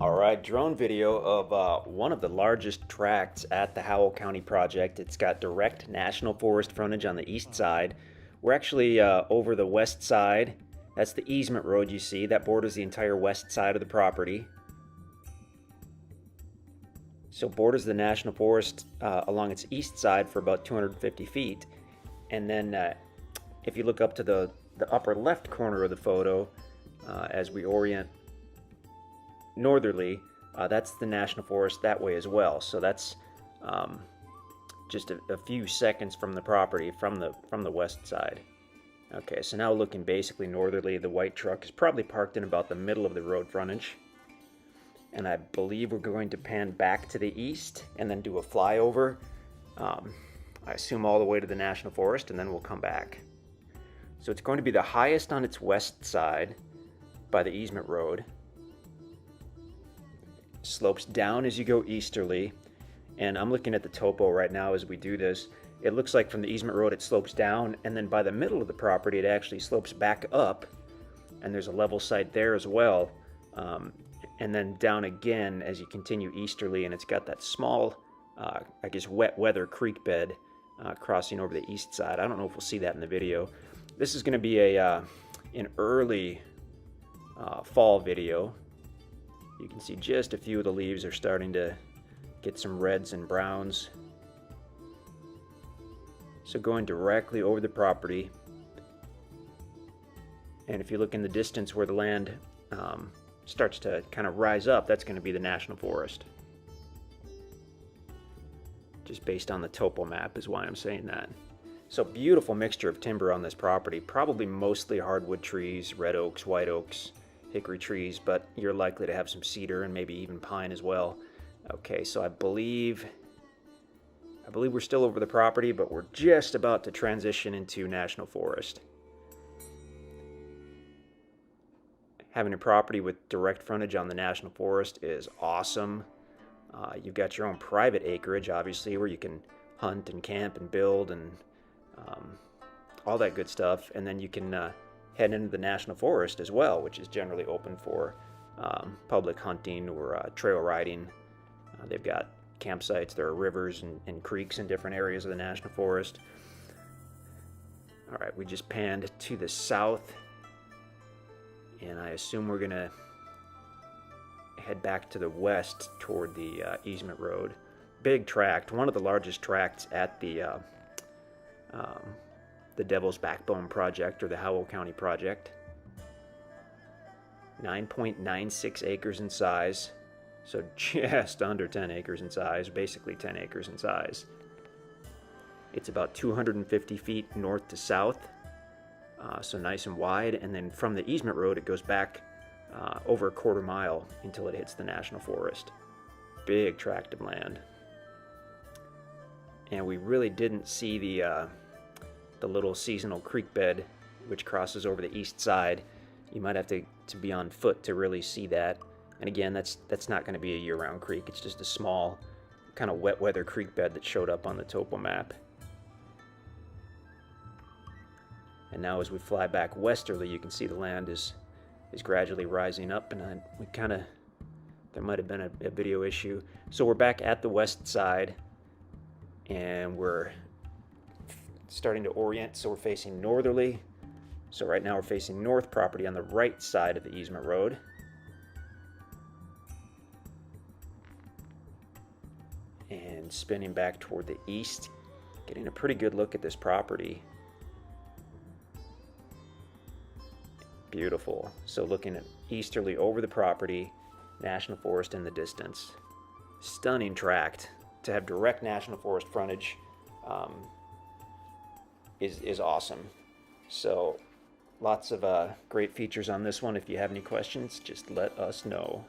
All right, drone video of one of the largest tracts at the Howell County project. It's got direct national forest frontage on the east side. We're actually over the west side. That's the easement road you see. That borders the entire west side of the property. So borders the national forest along its east side for about 250 feet. And then if you look up to the upper left corner of the photo, as we orient northerly, that's the national forest that way as well. So that's just a few seconds from the property from the west side. Okay, so now looking basically northerly, the white truck is probably parked in about the middle of the road frontage. And I believe we're going to pan back to the east and then do a flyover. I assume all the way to the national forest, and then we'll come back. So it's going to be the highest on its west side by the easement road. Slopes down as you go easterly, and I'm looking at the topo right now as we do this. It looks like from the easement road it slopes down, and then by the middle of the property it actually slopes back up, and there's a level side there as well, and then down again as you continue easterly, and it's got that small I guess wet weather creek bed crossing over the east side. I don't know if we'll see that in the video. This is going to be an early fall video. You can see just a few of the leaves are starting to get some reds and browns. So going directly over the property, and if you look in the distance where the land starts to kind of rise up, that's going to be the national forest. Just based on the topo map is why I'm saying that. So beautiful mixture of timber on this property, probably mostly hardwood trees, red oaks, white oaks, hickory trees, but you're likely to have some cedar and maybe even pine as well. Okay, so I believe we're still over the property, but we're just about to transition into national forest. Having a property with direct frontage on the national forest is awesome. You've got your own private acreage, obviously, where you can hunt and camp and build and all that good stuff, and then you can head into the national forest as well, which is generally open for public hunting or trail riding. They've got campsites, there are rivers and creeks in different areas of the national forest. All right, we just panned to the south, and I assume we're gonna head back to the west toward the easement road. Big tract, one of the largest tracts at the Devil's Backbone project, or the Howell County project. 9.96 acres in size, so just under 10 acres in size, basically 10 acres in size. It's about 250 feet north to south, so nice and wide, and then from the easement road it goes back over a quarter mile until it hits the national forest. Big tract of land. And we really didn't see the little seasonal creek bed which crosses over the east side. You might have to be on foot to really see that. And again, that's not going to be a year-round creek. It's just a small kind of wet weather creek bed that showed up on the topo map. And now as we fly back westerly, you can see the land is gradually rising up, and there might have been a video issue. So we're back at the west side, and we're starting to orient, so we're facing northerly. So right now we're facing north, property on the right side of the easement road. And spinning back toward the east, getting a pretty good look at this property. Beautiful. So looking at easterly over the property, national forest in the distance. Stunning tract. To have direct national forest frontage is awesome. So lots of great features on this one. If you have any questions, just let us know.